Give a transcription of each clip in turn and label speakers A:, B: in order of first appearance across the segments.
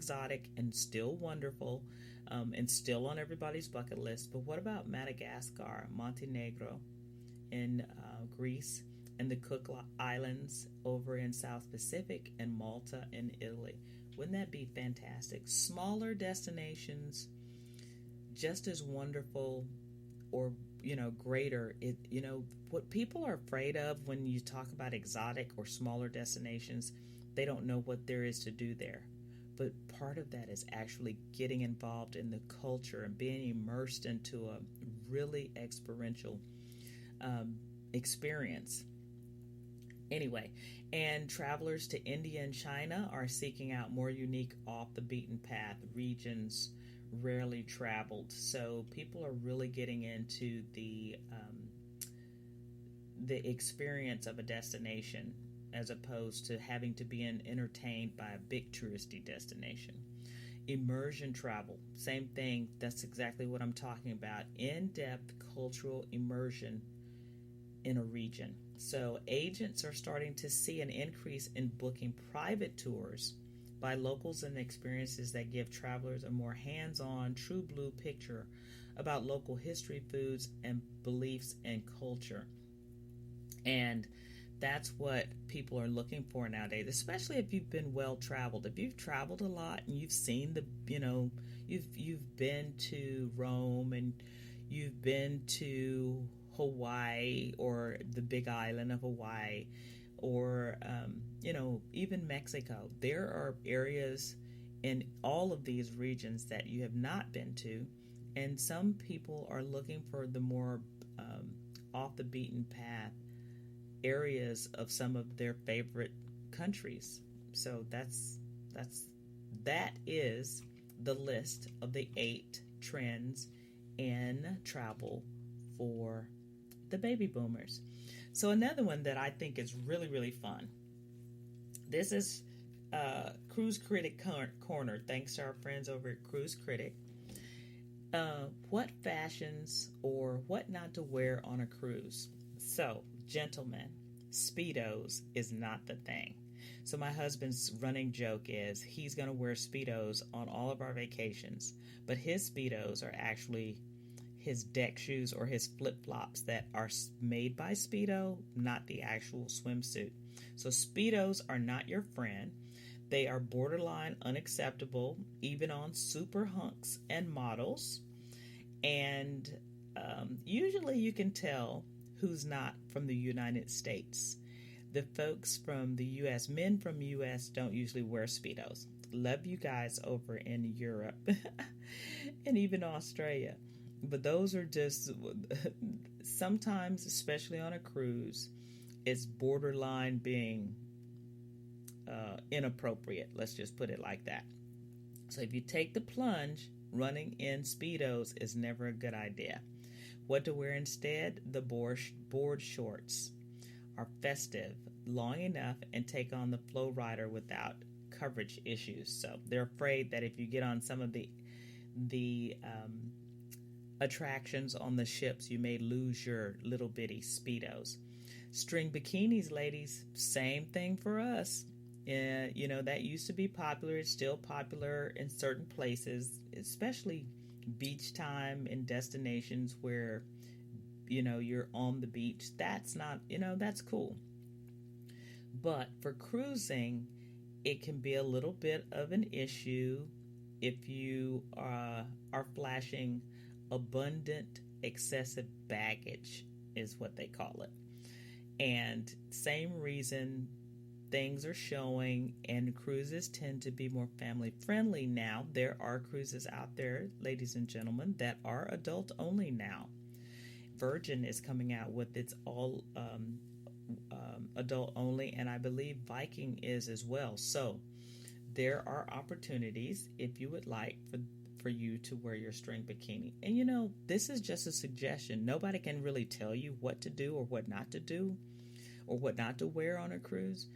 A: exotic and still wonderful, and still on everybody's bucket list. But what about Madagascar, Montenegro in Greece, and the Cook Islands over in South Pacific, and Malta in Italy? Wouldn't that be fantastic? Smaller destinations, just as wonderful, or greater. What people are afraid of when you talk about exotic or smaller destinations, they don't know what there is to do there. But part of that is actually getting involved in the culture and being immersed into a really experiential experience. Anyway, and travelers to India and China are seeking out more unique, off the beaten path regions rarely traveled. So people are really getting into the experience of a destination, as opposed to having to be entertained by a big touristy destination. Immersion travel, same thing. That's exactly what I'm talking about. In-depth cultural immersion in a region. So agents are starting to see an increase in booking private tours by locals and experiences that give travelers a more hands-on, true blue picture about local history, foods, and beliefs and culture. And that's what people are looking for nowadays, especially if you've been well traveled. If you've traveled a lot and you've seen you've been to Rome, and you've been to Hawaii, or the big island of Hawaii, or even Mexico. There are areas in all of these regions that you have not been to, and some people are looking for the more off the beaten path areas of some of their favorite countries. So that is the list of the 8 trends in travel for the baby boomers. So another one that I think is really, really fun. This is Cruise Critic Corner, thanks to our friends over at Cruise Critic. What fashions or what not to wear on a cruise? So, gentlemen, Speedos is not the thing. So my husband's running joke is he's going to wear Speedos on all of our vacations, but his Speedos are actually his deck shoes or his flip-flops that are made by Speedo, not the actual swimsuit. So Speedos are not your friend. They are borderline unacceptable, even on super hunks and models. And usually you can tell who's not from the United States. The folks from the U.S., men from U.S. don't usually wear Speedos. Love you guys over in Europe and even Australia. But those are just, sometimes, especially on a cruise, it's borderline being inappropriate. Let's just put it like that. So if you take the plunge, running in Speedos is never a good idea. What to wear instead? The board shorts are festive, long enough, and take on the flow rider without coverage issues. So they're afraid that if you get on some of the attractions on the ships, you may lose your little bitty Speedos. String bikinis, ladies, same thing for us. That used to be popular. It's still popular in certain places, especially beach time in destinations where, you're on the beach. That's not, that's cool. But for cruising, it can be a little bit of an issue if you are flashing abundant, excessive baggage, is what they call it. And same reason things are showing, and cruises tend to be more family friendly now. There are cruises out there, ladies and gentlemen, that are adult only now. Virgin is coming out with its all adult only, and I believe Viking is as well. So there are opportunities, if you would like, for you to wear your string bikini. And this is just a suggestion. Nobody can really tell you what to do or what not to do or what not to wear on a cruise.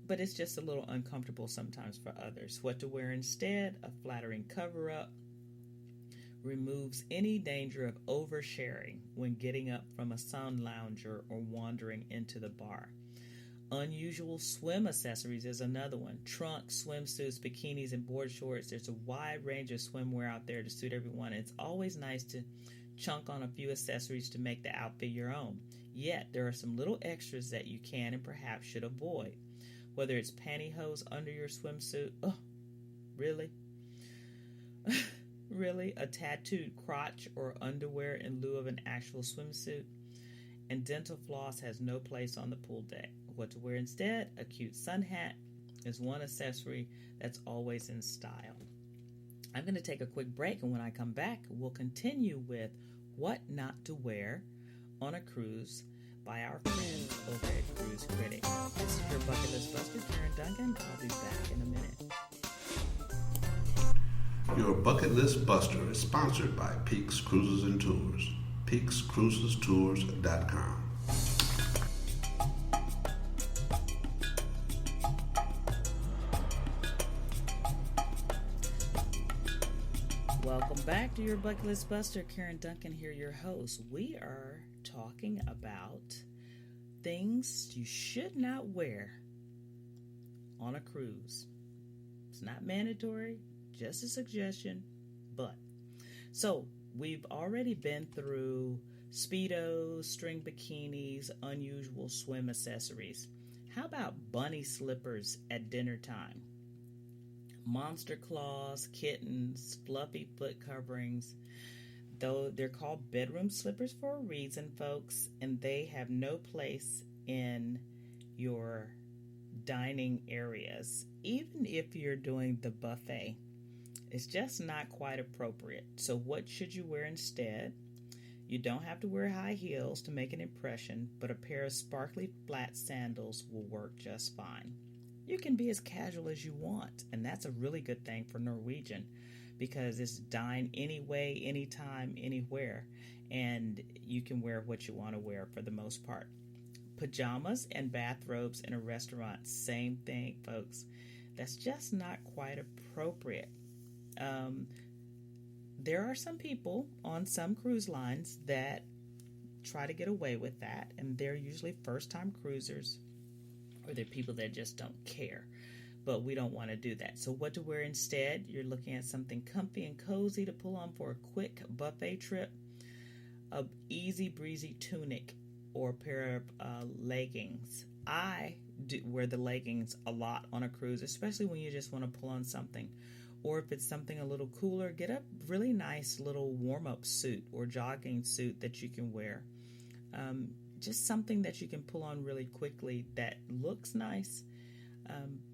A: But it's just a little uncomfortable sometimes for others. What to wear instead? A flattering cover-up removes any danger of oversharing when getting up from a sun lounger or wandering into the bar. Unusual swim accessories is another one. Trunks, swimsuits, bikinis, and board shorts. There's a wide range of swimwear out there to suit everyone. It's always nice to chunk on a few accessories to make the outfit your own. Yet, there are some little extras that you can and perhaps should avoid. Whether it's pantyhose under your swimsuit. Oh, really? Really? A tattooed crotch or underwear in lieu of an actual swimsuit? And dental floss has no place on the pool deck. What to wear instead? A cute sun hat is one accessory that's always in style. I'm going to take a quick break, and when I come back, we'll continue with what not to wear on a cruise by our friends over at Cruise Critic. This is your Bucket List Buster, Karen Duncan. I'll be back in a minute.
B: Your Bucket List Buster is sponsored by Peaks Cruises and Tours. PeaksCruisesTours.com.
A: Welcome back to your Bucket List Buster. Karen Duncan here, your host. We are talking about things you should not wear on a cruise. It's not mandatory, just a suggestion, but. So, we've already been through Speedos, string bikinis, unusual swim accessories. How about bunny slippers at dinner time? Monster claws, kittens, fluffy foot coverings. Though they're called bedroom slippers for a reason, folks, and they have no place in your dining areas, even if you're doing the buffet. It's just not quite appropriate. So what should you wear instead? You don't have to wear high heels to make an impression, but a pair of sparkly flat sandals will work just fine. You can be as casual as you want, and that's a really good thing for Norwegian because it's dine anyway, anytime, anywhere, and you can wear what you want to wear for the most part. Pajamas and bathrobes in a restaurant, same thing, folks. That's just not quite appropriate. There are some people on some cruise lines that try to get away with that, and they're usually first-time cruisers, or they're people that just don't care. But we don't want to do that. So what to wear instead? You're looking at something comfy and cozy to pull on for a quick buffet trip. A easy breezy tunic or a pair of leggings. I do wear the leggings a lot on a cruise, especially when you just want to pull on something. Or if it's something a little cooler, get a really nice little warm-up suit or jogging suit that you can wear. Just something that you can pull on really quickly that looks nice,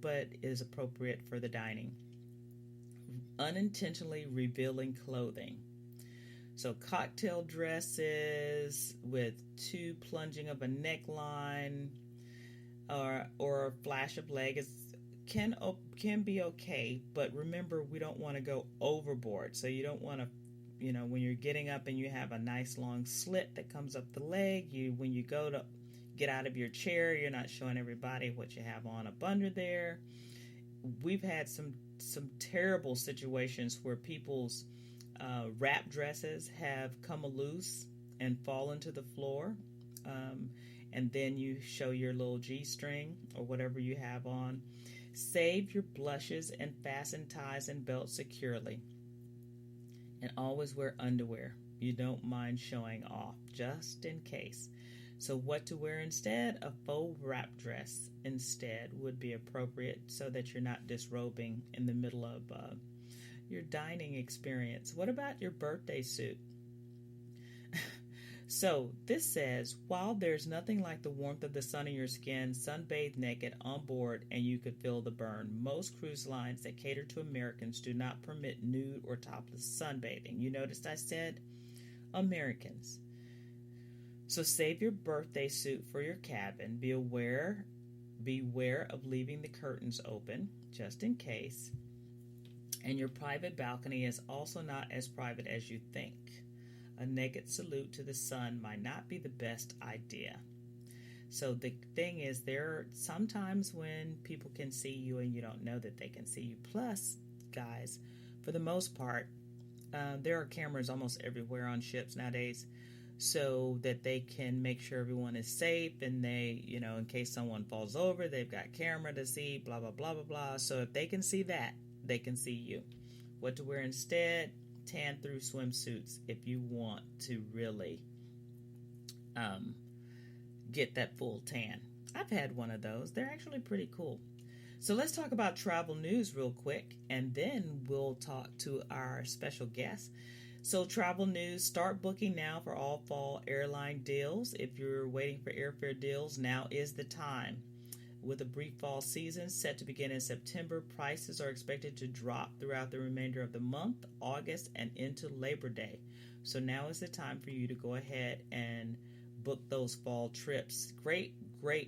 A: but is appropriate for the dining. Unintentionally revealing clothing. So cocktail dresses with too plunging of a neckline or a flash of leg can be okay, but remember, we don't want to go overboard. So you don't want to, when you're getting up and you have a nice long slit that comes up the leg, when you go to get out of your chair, you're not showing everybody what you have on up under there. We've had some terrible situations where people's wrap dresses have come loose and fallen to the floor, and then you show your little G-string or whatever you have on. Save your blushes and fasten ties and belts securely. And always wear underwear. You don't mind showing off, just in case. So what to wear instead? A faux wrap dress instead would be appropriate so that you're not disrobing in the middle of your dining experience. What about your birthday suit? So this says, while there's nothing like the warmth of the sun in your skin, sunbathe naked on board and you could feel the burn. Most cruise lines that cater to Americans do not permit nude or topless sunbathing. You noticed I said Americans. So save your birthday suit for your cabin. Beware of leaving the curtains open, just in case. And your private balcony is also not as private as you think. A naked salute to the sun might not be the best idea. So the thing is, there are sometimes when people can see you and you don't know that they can see you. Plus, guys, for the most part, there are cameras almost everywhere on ships nowadays. so that they can make sure everyone is safe, and they, in case someone falls over, they've got camera to see, blah, blah, blah, blah, blah. So if they can see that, they can see you. What to wear instead? Tan through swimsuits if you want to really get that full tan. I've had one of those. They're actually pretty cool. So let's talk about travel news real quick, and then we'll talk to our special guest. So travel news, start booking now for all fall airline deals. If you're waiting for airfare deals, now is the time. With a brief fall season set to begin in September, prices are expected to drop throughout the remainder of the month, August, and into Labor Day. So now is the time for you to go ahead and book those fall trips. Great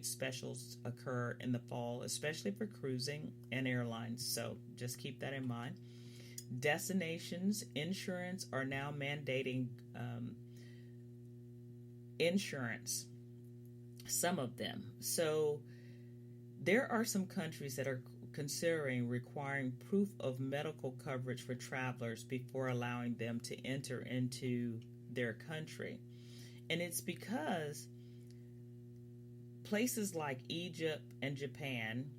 A: specials occur in the fall, especially for cruising and airlines. So just keep that in mind. Destinations insurance are now mandating insurance, some of them. So there are some countries that are considering requiring proof of medical coverage for travelers before allowing them to enter into their country. And it's because places like Egypt and Japan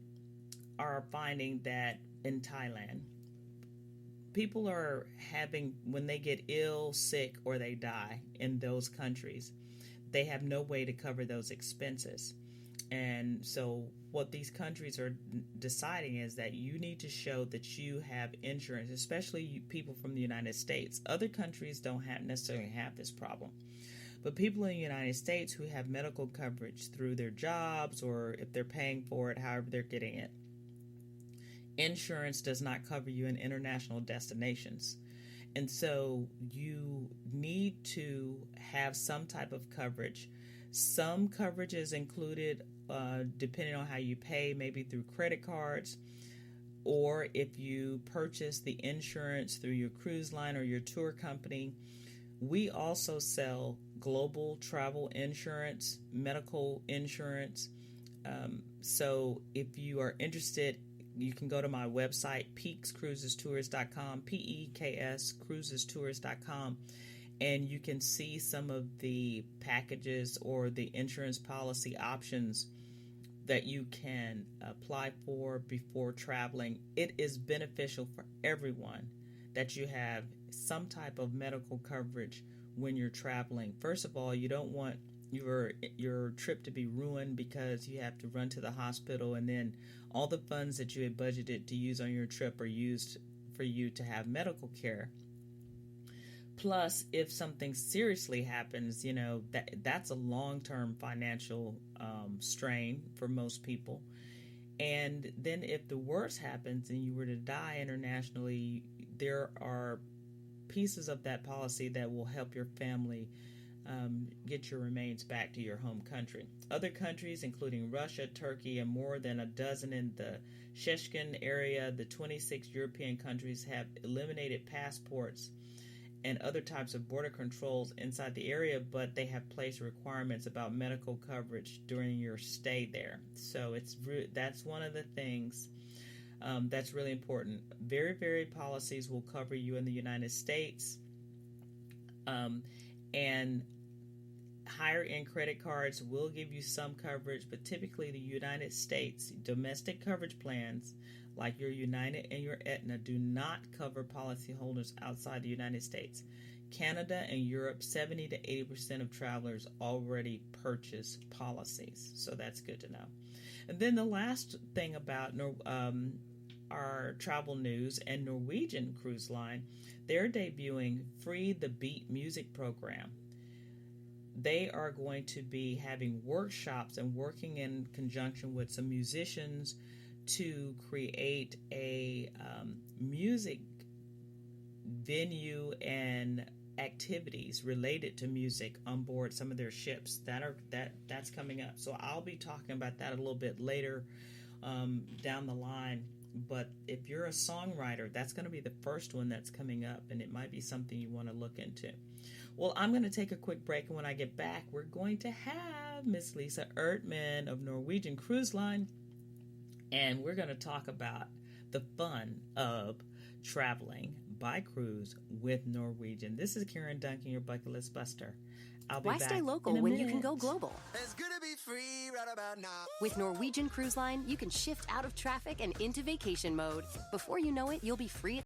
A: are finding that in Thailand, people are having, when they get ill, sick, or they die in those countries, they have no way to cover those expenses. And so what these countries are deciding is that you need to show that you have insurance, especially people from the United States. Other countries don't necessarily have this problem. But people in the United States who have medical coverage through their jobs, or if they're paying for it, however they're getting it, insurance does not cover you in international destinations. And so you need to have some type of coverage. Some coverage is included depending on how you pay, maybe through credit cards, or if you purchase the insurance through your cruise line or your tour company. We also sell global travel insurance, medical insurance. So if you are interested, you can go to my website, peakscruisestours.com, P-E-K-S, cruisestours.com, and you can see some of the packages or the insurance policy options that you can apply for before traveling. It is beneficial for everyone that you have some type of medical coverage when you're traveling. First of all, you don't want your trip to be ruined because you have to run to the hospital, and then all the funds that you had budgeted to use on your trip are used for you to have medical care. Plus, if something seriously happens, that's a long-term financial strain for most people. And then if the worst happens and you were to die internationally, there are pieces of that policy that will help your family get your remains back to your home country. Other countries, including Russia, Turkey, and more than a dozen in the Schengen area, the 26 European countries have eliminated passports and other types of border controls inside the area, but they have placed requirements about medical coverage during your stay there. So that's one of the things that's really important. Very policies will cover you in the United States, and higher end credit cards will give you some coverage, but typically the United States domestic coverage plans like your United and your Aetna do not cover policyholders outside the United States. Canada and Europe, 70 to 80% of travelers already purchase policies, so that's good to know. And then the last thing about our travel news, and Norwegian Cruise Line, they're debuting Free the Beat music program. They are going to be having workshops and working in conjunction with some musicians to create a music venue and activities related to music on board some of their ships. That's coming up. So I'll be talking about that a little bit later down the line. But if you're a songwriter, that's going to be the first one that's coming up, and it might be something you want to look into. Well, I'm going to take a quick break, and when I get back, we're going to have Miss Lisa Eartmann of Norwegian Cruise Line, and we're going to talk about the fun of traveling by cruise with Norwegian. This is Karen Duncan, your bucket list buster. I'll be
C: Why
A: back
C: stay local
A: in a
C: when you
A: minute.
C: can go global?
D: It's gonna be free right about now.
C: With Norwegian Cruise Line, you can shift out of traffic and into vacation mode. Before you know it, you'll be free